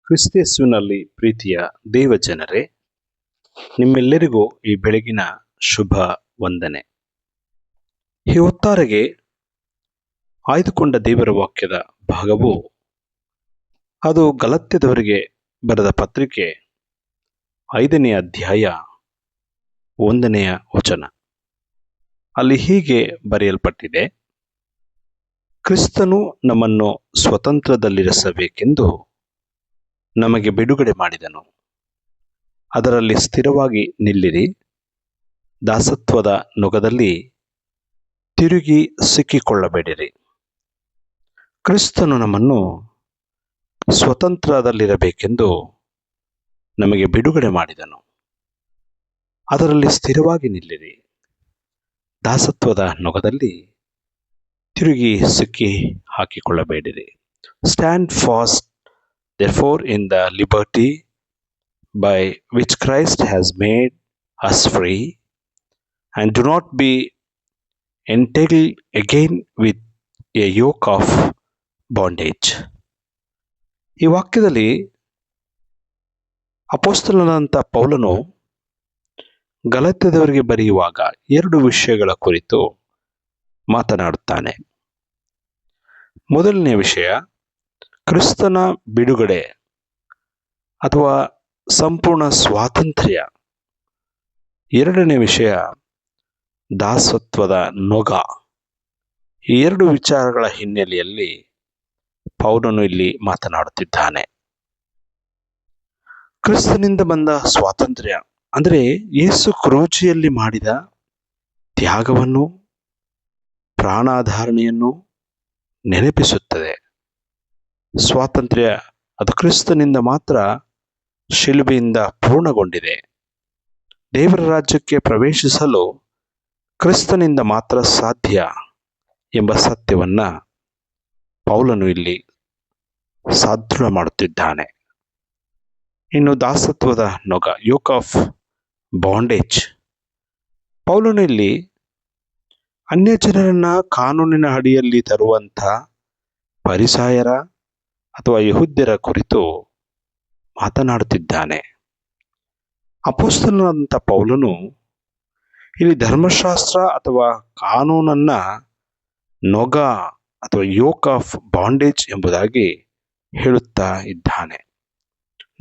ಕ್ರಿಸ್ತೇಸುವಿನಲ್ಲಿ ಪ್ರೀತಿಯ ದೇವ ಜನರೇ, ನಿಮ್ಮೆಲ್ಲರಿಗೂ ಈ ಬೆಳಗಿನ ಶುಭ ವಂದನೆ. ಈ ಹೊತ್ತಾರೆಗೆ ಆಯ್ದುಕೊಂಡ ದೇವರ ವಾಕ್ಯದ ಭಾಗವು ಅದು ಗಲಾತ್ಯದವರಿಗೆ ಬರೆದ ಪತ್ರಿಕೆ 5ನೇ ಅಧ್ಯಾಯ 1ನೆಯ ವಚನ. ಅಲ್ಲಿ ಹೀಗೆ ಬರೆಯಲ್ಪಟ್ಟಿದೆ: ಕ್ರಿಸ್ತನು ನಮ್ಮನ್ನು ಸ್ವತಂತ್ರದಲ್ಲಿರಿಸಬೇಕೆಂದು ನಮಗೆ ಬಿಡುಗಡೆ ಮಾಡಿದನು. ಅದರಲ್ಲಿ ಸ್ಥಿರವಾಗಿ ನಿಲ್ಲಿರಿ. ದಾಸತ್ವದ ನೊಗದಲ್ಲಿ ತಿರುಗಿ ಸಿಕ್ಕಿಕೊಳ್ಳಬೇಡಿರಿ. ಕ್ರಿಸ್ತನು ನಮ್ಮನ್ನು ಸ್ವತಂತ್ರದಲ್ಲಿರಬೇಕೆಂದು ನಮಗೆ ಬಿಡುಗಡೆ ಮಾಡಿದನು. ಅದರಲ್ಲಿ ಸ್ಥಿರವಾಗಿ ನಿಲ್ಲಿರಿ. ದಾಸತ್ವದ ನೊಗದಲ್ಲಿ ತಿರುಗಿ ಸಿಕ್ಕಿ ಹಾಕಿಕೊಳ್ಳಬೇಡಿರಿ. Stand fast therefore in the liberty by which Christ has made us free, and do not be entangled again with a yoke of bondage. ಈ ವಾಕ್ಯದಲ್ಲಿ ಅಪೊಸ್ತಲನಾದಂಥ ಪೌಲನು ಗಲಾತ್ಯದವರಿಗೆ ಬರೆಯುವಾಗ 2 ವಿಷಯಗಳ ಕುರಿತು ಮಾತನಾಡುತ್ತಾನೆ. ಮೊದಲನೇ ವಿಷಯ ಕ್ರಿಸ್ತನ ಬಿಡುಗಡೆ ಅಥವಾ ಸಂಪೂರ್ಣ ಸ್ವಾತಂತ್ರ್ಯ. ಎರಡನೇ ವಿಷಯ ದಾಸತ್ವದ ನೊಗ. ಈ 2 ವಿಚಾರಗಳ ಹಿನ್ನೆಲೆಯಲ್ಲಿ ಪೌಲನು ಇಲ್ಲಿ ಮಾತನಾಡುತ್ತಿದ್ದಾನೆ. ಕ್ರಿಸ್ತನಿಂದ ಬಂದ ಸ್ವಾತಂತ್ರ್ಯ ಅಂದರೆ ಯೇಸು ಕ್ರೂಜಿಯಲ್ಲಿ ಮಾಡಿದ ತ್ಯಾಗವನ್ನು, ಪ್ರಾಣಾಧಾರಣೆಯನ್ನು ನೆನಪಿಸುತ್ತದೆ. ಸ್ವಾತಂತ್ರ್ಯ ಅದು ಕ್ರಿಸ್ತನಿಂದ ಮಾತ್ರ ಶಿಲುಬೆಯಿಂದ ಪೂರ್ಣಗೊಂಡಿದೆ. ದೇವರ ರಾಜ್ಯಕ್ಕೆ ಪ್ರವೇಶಿಸಲು ಕ್ರಿಸ್ತನಿಂದ ಮಾತ್ರ ಸಾಧ್ಯ ಎಂಬ ಸತ್ಯವನ್ನ ಪೌಲನು ಇಲ್ಲಿ ಸಾದೃಢ ಮಾಡುತ್ತಿದ್ದಾನೆ. ಇನ್ನು ದಾಸತ್ವದ ನೊಗ, ಯೋಕ್ ಆಫ್ ಬಾಂಡೇಜ್. ಪೌಲನು ಇಲ್ಲಿ ಅನ್ಯ ಜನರನ್ನ ಕಾನೂನಿನ ಅಡಿಯಲ್ಲಿ ತರುವಂಥ ಫರಿಸಾಯರ ಅಥವಾ ಯಹೂದ್ಯರ ಕುರಿತು ಮಾತನಾಡುತ್ತಿದ್ದಾನೆ. ಅಪೊಸ್ತಲನಾದಂಥ ಪೌಲನು ಇಲ್ಲಿ ಧರ್ಮಶಾಸ್ತ್ರ ಅಥವಾ ಕಾನೂನನ್ನ ನೊಗ ಅಥವಾ ಯೋಕ್ ಆಫ್ ಬಾಂಡೇಜ್ ಎಂಬುದಾಗಿ ಹೇಳುತ್ತಾ ಇದ್ದಾನೆ.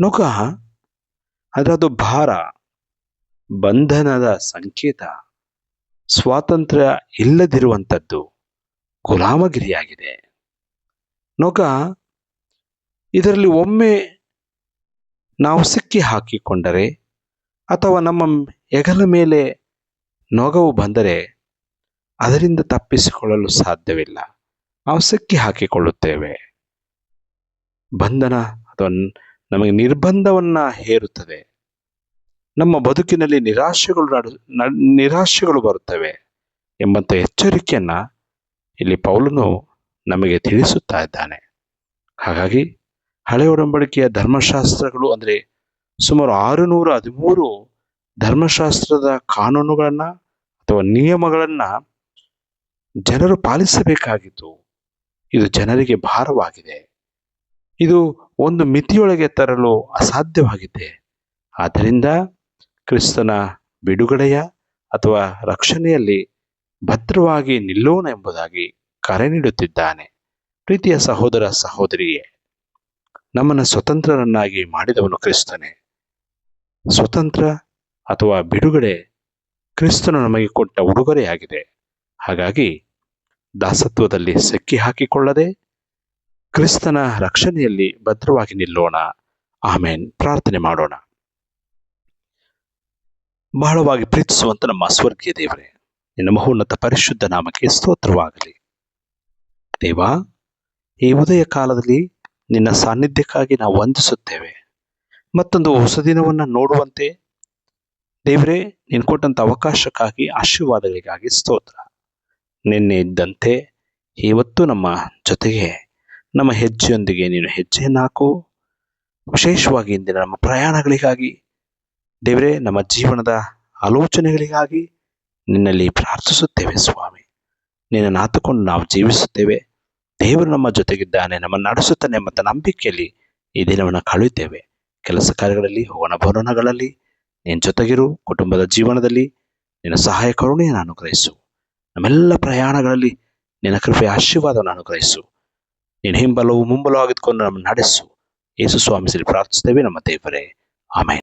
ನೊಗ ಅದರದು ಭಾರ, ಬಂಧನದ ಸಂಕೇತ, ಸ್ವಾತಂತ್ರ್ಯ ಇಲ್ಲದಿರುವಂಥದ್ದು, ಗುಲಾಮಗಿರಿಯಾಗಿದೆ. ನೊಗ ಇದರಲ್ಲಿ ಒಮ್ಮೆ ನಾವು ಸಿಕ್ಕಿ ಹಾಕಿಕೊಂಡರೆ ಅಥವಾ ನಮ್ಮ ಹೆಗಲ ಮೇಲೆ ನೊಗವು ಬಂದರೆ ಅದರಿಂದ ತಪ್ಪಿಸಿಕೊಳ್ಳಲು ಸಾಧ್ಯವಿಲ್ಲ. ನಾವು ಸಿಕ್ಕಿ ಹಾಕಿಕೊಳ್ಳುತ್ತೇವೆ. ಬಂಧನ ಅಥವಾ ನಮಗೆ ನಿರ್ಬಂಧವನ್ನ ಹೇರುತ್ತದೆ. ನಮ್ಮ ಬದುಕಿನಲ್ಲಿ ನಿರಾಶೆಗಳು ಬರುತ್ತವೆ ಎಂಬಂಥ ಎಚ್ಚರಿಕೆಯನ್ನ ಇಲ್ಲಿ ಪೌಲನು ನಮಗೆ ತಿಳಿಸುತ್ತಾ ಇದ್ದಾನೆ. ಹಾಗಾಗಿ ಹಳೆಯ ಒಡಂಬಡಿಕೆಯ ಧರ್ಮಶಾಸ್ತ್ರಗಳು ಅಂದರೆ ಸುಮಾರು 613 ಧರ್ಮಶಾಸ್ತ್ರದ ಕಾನೂನುಗಳನ್ನ ಅಥವಾ ನಿಯಮಗಳನ್ನ ಜನರು ಪಾಲಿಸಬೇಕಾಗಿತ್ತು. ಇದು ಜನರಿಗೆ ಭಾರವಾಗಿದೆ. ಇದು ಒಂದು ಮಿತಿಯೊಳಗೆ ತರಲು ಅಸಾಧ್ಯವಾಗಿದೆ. ಆದ್ದರಿಂದ ಕ್ರಿಸ್ತನ ಬಿಡುಗಡೆಯ ಅಥವಾ ರಕ್ಷಣೆಯಲ್ಲಿ ಭದ್ರವಾಗಿ ನಿಲ್ಲೋಣ ಎಂಬುದಾಗಿ ಕರೆ ನೀಡುತ್ತಿದ್ದಾನೆ. ಪ್ರೀತಿಯ ಸಹೋದರ ಸಹೋದರಿಯೇ, ನಮ್ಮನ್ನು ಸ್ವತಂತ್ರರನ್ನಾಗಿ ಮಾಡಿದವನು ಕ್ರಿಸ್ತನೇ. ಸ್ವತಂತ್ರ ಅಥವಾ ಬಿಡುಗಡೆ ಕ್ರಿಸ್ತನು ನಮಗೆ ಕೊಟ್ಟ ಉಡುಗೊರೆಯಾಗಿದೆ. ಹಾಗಾಗಿ ದಾಸತ್ವದಲ್ಲಿ ಸಿಕ್ಕಿ ಹಾಕಿಕೊಳ್ಳದೆ ಕ್ರಿಸ್ತನ ರಕ್ಷಣೆಯಲ್ಲಿ ಭದ್ರವಾಗಿ ನಿಲ್ಲೋಣ. ಆಮೇನ್. ಪ್ರಾರ್ಥನೆ ಮಾಡೋಣ. ಬಹಳವಾಗಿ ಪ್ರೀತಿಸುವಂತ ನಮ್ಮ ಸ್ವರ್ಗೀಯ ದೇವರೇ, ನಿನ್ನ ಮಹೋನ್ನತ ಪರಿಶುದ್ಧ ನಾಮಕ್ಕೆ ಸ್ತೋತ್ರವಾಗಲಿ. ದೇವಾ, ಈ ಉದಯ ಕಾಲದಲ್ಲಿ ನಿನ್ನ ಸಾನ್ನಿಧ್ಯಕ್ಕಾಗಿ ನಾವು ವಂದಿಸುತ್ತೇವೆ. ಮತ್ತೊಂದು ಹೊಸ ದಿನವನ್ನು ನೋಡುವಂತೆ ದೇವರೇ, ನೀನು ಕೊಟ್ಟಂಥ ಅವಕಾಶಕ್ಕಾಗಿ, ಆಶೀರ್ವಾದಗಳಿಗಾಗಿ ಸ್ತೋತ್ರ. ನಿನ್ನೆ ಇದ್ದಂತೆ ಇವತ್ತು ನಮ್ಮ ಜೊತೆಗೆ ನಮ್ಮ ಹೆಜ್ಜೆಯೊಂದಿಗೆ ನೀನು ಹೆಜ್ಜೆಯನ್ನು ಹಾಕು. ವಿಶೇಷವಾಗಿ ಇಂದಿನ ನಮ್ಮ ಪ್ರಯಾಣಗಳಿಗಾಗಿ ದೇವರೇ, ನಮ್ಮ ಜೀವನದ ಆಲೋಚನೆಗಳಿಗಾಗಿ ನಿನ್ನಲ್ಲಿ ಪ್ರಾರ್ಥಿಸುತ್ತೇವೆ ಸ್ವಾಮಿ. ನಿನ್ನನ್ನು ಆತುಕೊಂಡು ನಾವು ಜೀವಿಸುತ್ತೇವೆ. ದೇವರು ನಮ್ಮ ಜೊತೆಗಿದ್ದಾನೆ, ನಮ್ಮನ್ನು ನಡೆಸುತ್ತಾನೆ ಎಂಬ ನಂಬಿಕೆಯಲ್ಲಿ ಈ ದಿನವನ್ನು ಕಳೆಯುತ್ತೇವೆ. ಕೆಲಸ ಕಾರ್ಯಗಳಲ್ಲಿ, ಹೋಗೋಣ ಬರೋಣಗಳಲ್ಲಿ ನಿನ್ನ ಜೊತೆಗಿರು. ಕುಟುಂಬದ ಜೀವನದಲ್ಲಿ ನಿನ್ನ ಸಹಾಯ ಕರುಣೆಯನ್ನು ಅನುಗ್ರಹಿಸು. ನಮ್ಮೆಲ್ಲ ಪ್ರಯಾಣಗಳಲ್ಲಿ ನಿನ್ನ ಕೃಪೆಯ ಆಶೀರ್ವಾದವನ್ನು ಅನುಗ್ರಹಿಸು. ನಿನ್ನ ಹಿಂಬಲವು ಮುಂಬಲವಾಗಿದ್ದುಕೊಂಡು ನಮ್ಮನ್ನು ನಡೆಸು. ಯೇಸು ಸ್ವಾಮಿ ಪ್ರಾರ್ಥಿಸುತ್ತೇವೆ ನಮ್ಮ ದೇವರೇ, ಆಮೆನ್.